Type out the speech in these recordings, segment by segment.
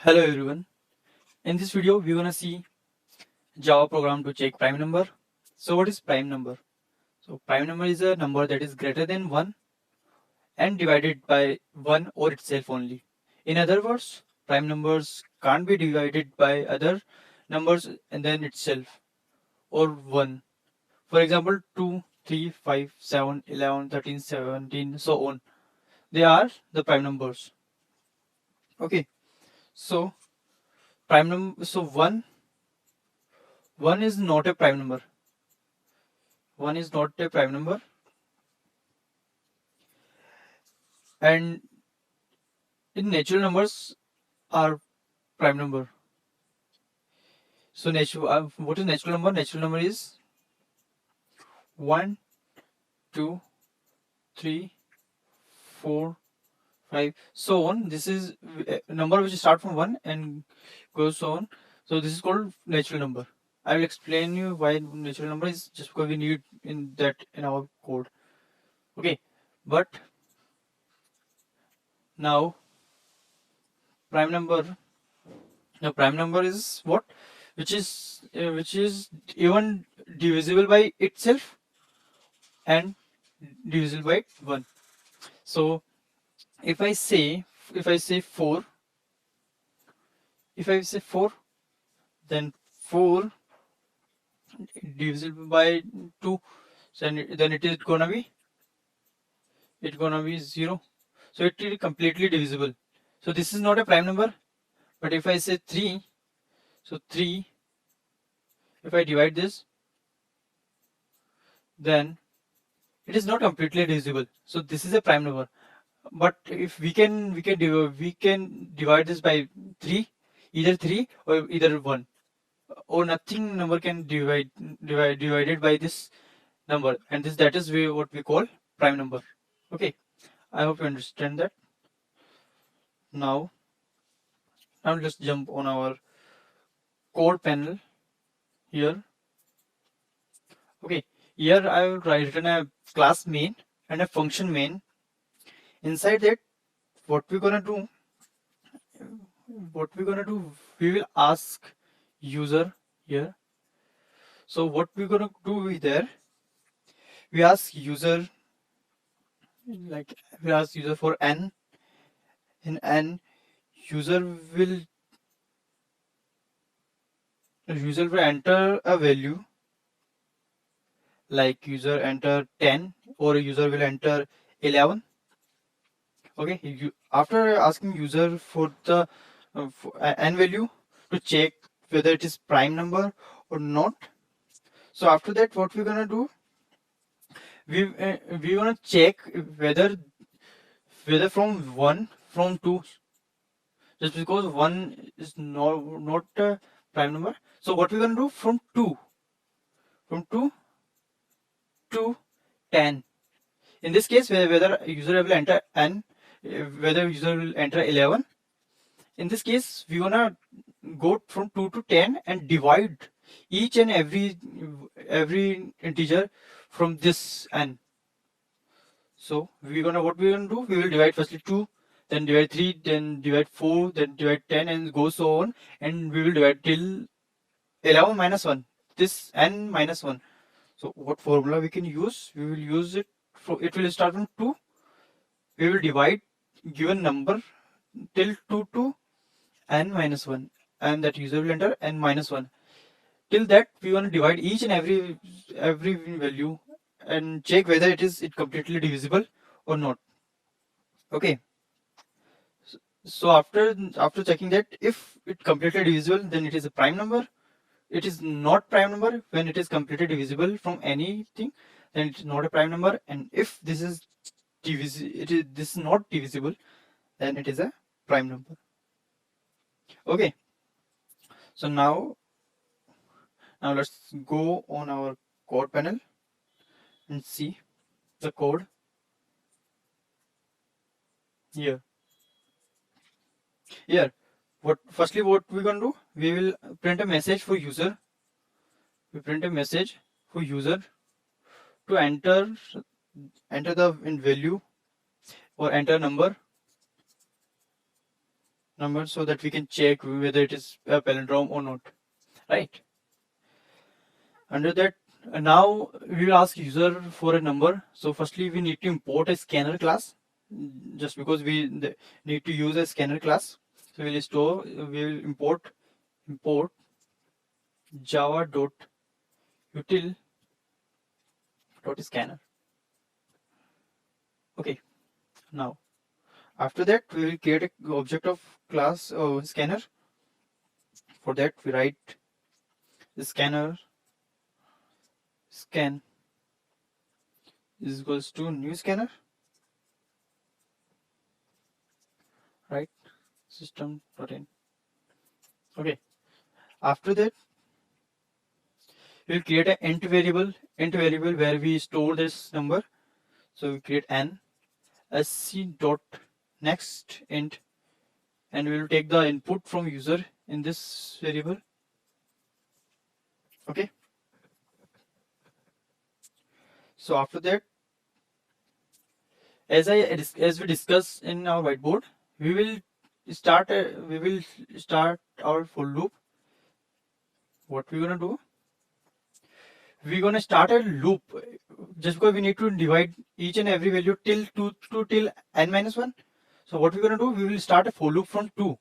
Hello everyone. In this video, we're gonna see Java program to check prime number. So what is prime number? So prime number is a number that is greater than 1 and divided by 1 or itself only. In other words, prime numbers can't be divided by other numbers and then itself or 1. For example, 2, 3, 5, 7, 11, 13, 17, so on. They are the prime numbers. Okay. So prime number, so 1 is not a prime number. 1 is not a prime number, and in natural numbers are prime number. So what is natural number? Natural number is 1, 2, 3, 4, 5, so on. This is a number which start from 1 and goes so on. So this is called natural number. I will explain you why natural number is just because we need in our code. Okay, but now prime number. Now prime number is what? Which is even divisible by itself and divisible by 1. So if I say 4, then 4 divisible by 2, then it is gonna be 0. So it is completely divisible. So this is not a prime number. But if I say 3, so 3, if I divide this, then it is not completely divisible. So this is a prime number. But if we can divide this by 3, either 3 or either 1, or nothing number can divided by this number, and that is what we call prime number. Okay, I hope you understand that. Now let's jump on our code panel here. Okay, here I have written a class main and a function main. Inside that, what we're gonna do, we will ask user here. So what we're gonna do there, we ask user for n. In n, user will enter a value, like user enter 10 or user will enter 11. Okay, after asking user for the n value to check whether it is prime number or not. So after that, what we're gonna do, we wanna check whether from 1, from 2, just because 1 is not a prime number. So what we're gonna do, from 2 to 10. In this case, whether user will enter n, whether user will enter 11. In this case, we wanna go from 2 to 10 and divide each and every integer from this n. So what we're gonna do, we will divide firstly 2, then divide 3, then divide 4, then divide 10, and go so on, and we will divide till 11 minus 1, this n minus 1. So what formula we can use? We will use it. It will start from 2. We will divide given number till 2 to n minus 1, and that user will enter n minus 1. Till that, we want to divide each and every value and check whether it completely divisible or not. Okay. So after checking that, if it completely divisible, then it is a prime number. It is not prime number when it is completely divisible from anything, then it's not a prime number. And if this is not divisible, then it is a prime number. Okay. So now let's go on our code panel and see the code here. Here, what we're gonna do, we will print a message for user. We print a message for user to enter the value or enter number number so that we can check whether it is a palindrome or not, right? Under that, now we will ask user for a number. So firstly, we need to import a scanner class, just because we need to use a scanner class. So we will import java dot util dot scanner. Okay, now after that we will create a object of class scanner. For that we write scanner scan is equals to new scanner, right? System.in. Okay, after that we'll create an int variable where we store this number. So we create n sc dot next int, and we will take the input from user in this variable. Okay, so after that, as we discussed in our whiteboard, we will start our for loop. What we're gonna do, we're gonna start a loop, just because we need to divide each and every value till n minus 1. So what we're gonna do, we will start a for loop from 2,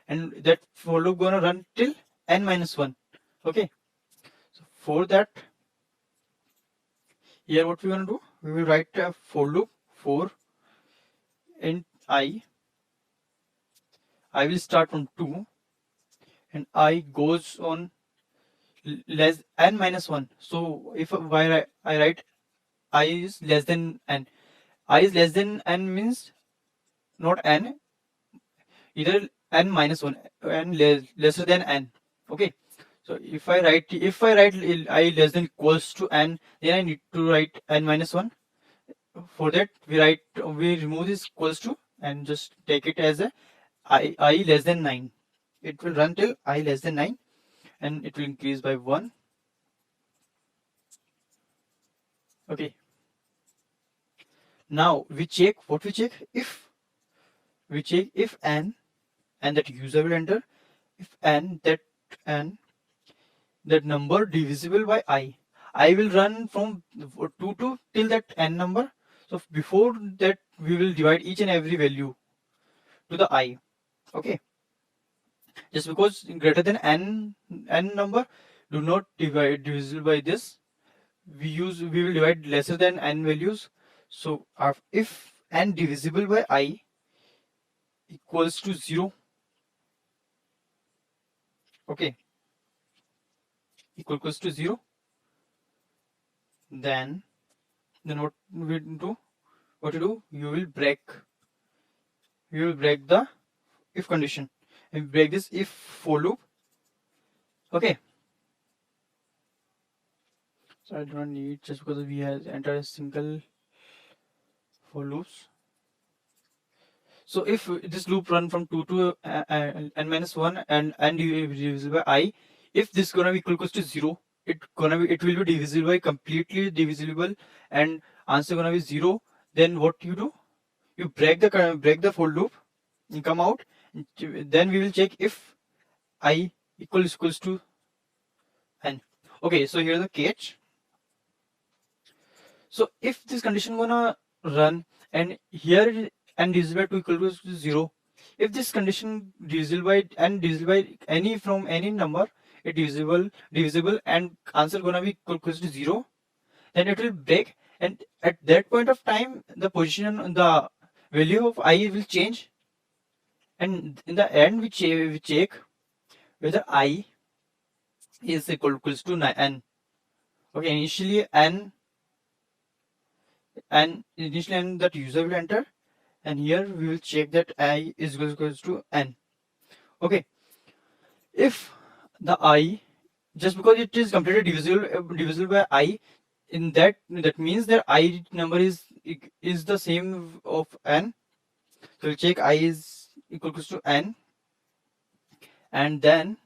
and that for loop gonna run till n minus 1. Okay, so for that, here what we're gonna do, we will write a for loop for int I will start from 2, and I goes on less n minus 1. So if I write I is less than n, I is less than n means not n, either n minus 1 and lesser than n. Okay, so if I write I less than equals to n, then I need to write n minus 1. For that we remove this equals to and just take it as a I less than 9. It will run till I less than 9, and it will increase by 1. Okay, now we check if n, and that user will enter, if n that number divisible by I will run from 2 to till that n number. So before that we will divide each and every value to the I. Okay, just because greater than n number, do not divisible by this. We will divide lesser than n values. So if n divisible by I equals to 0, okay, equals to 0, then what we do, you will break the if condition, and break this if for loop. Okay, so I do not need, just because we have entered a single for loops. So if this loop run from 2 to n minus 1 and divisible by I, if this gonna be equals to 0, it will be divisible by completely divisible, and answer gonna be 0. Then what you do, you break the for loop and come out. Then we will check if I equals to n. Okay, so here's the catch. So if this condition gonna run, and here n divisible by 2 equals to 0, if this condition divisible by any from any number, it divisible and answer gonna be equals to 0, then it will break, and at that point of time the position, the value of I will change, and in the end we check whether I is equals to n. Okay, initially n that user will enter, and here we will check that I is equals to n. Okay, if the I, just because it is completely divisible by I, in that means that I number is the same of n. So we'll check I is equals to n, and then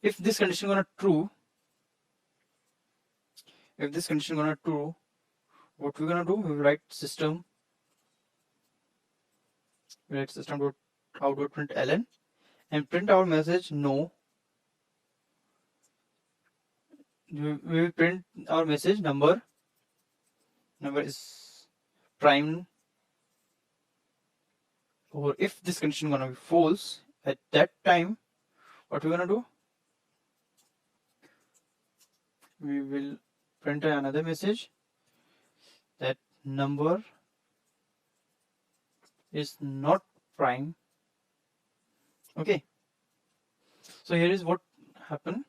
if this condition gonna true, what we're gonna do, we will write system dot out.println and print our message no. We will print our message number is prime, or if this condition gonna be false, at that time what we're gonna do, we will print another message that number is not prime. Okay, so here is what happen.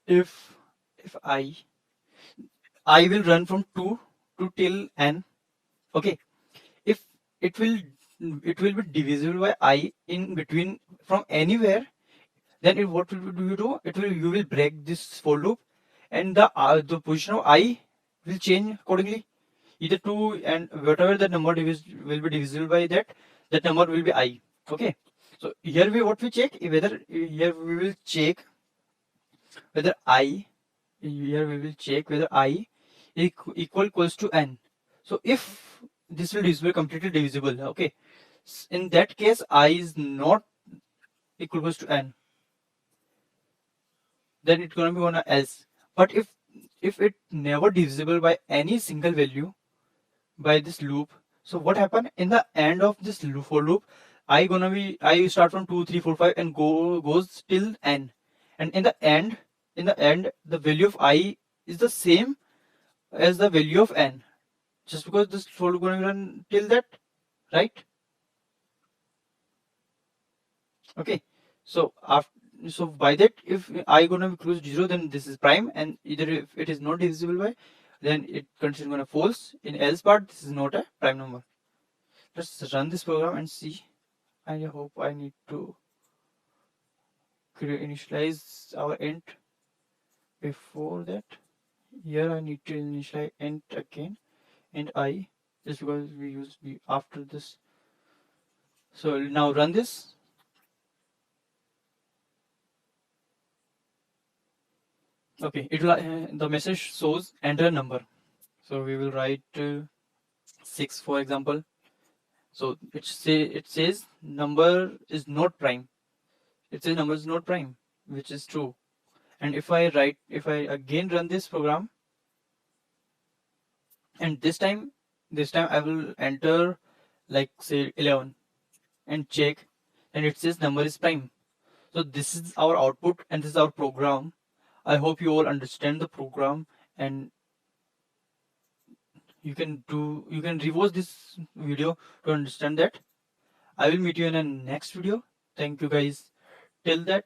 If I will run from 2 to till n. Okay, if it will be divisible by I in between from anywhere, then what will you do? You will break this for loop, and the position of I will change accordingly. Either 2 and whatever the number will be divisible by that number will be I. Okay, so here what we check, whether here we will check whether I here we will check whether I equals to n. So if this will be completely divisible, okay, in that case I is not equals to n, then it's gonna be on a else. But if it never divisible by any single value by this loop, so what happen in the end of this loop, for loop, I start from 2 3 4 5 and goes till n, and in the end the value of I is the same as the value of n, just because this for loop going to run till that, right? Okay, so after, so by that, if I gonna be close to 0, then this is prime, and either if it is not divisible by, then it consider gonna false. In else part, this is not a prime number. Let's run this program and see. I hope I need to initialize our int. Before that, here I need to initialize int again, and I, just because we use after this. So now run this. Okay, it will the message shows enter number. So we will write 6, for example. So it says number is not prime. It says number is not prime, which is true. And if I again run this program, and this time I will enter like say 11 and check, and it says number is prime. So this is our output and this is our program. I hope you all understand the program, and you can rewatch this video to understand that. I will meet you in a next video. Thank you guys. Till that,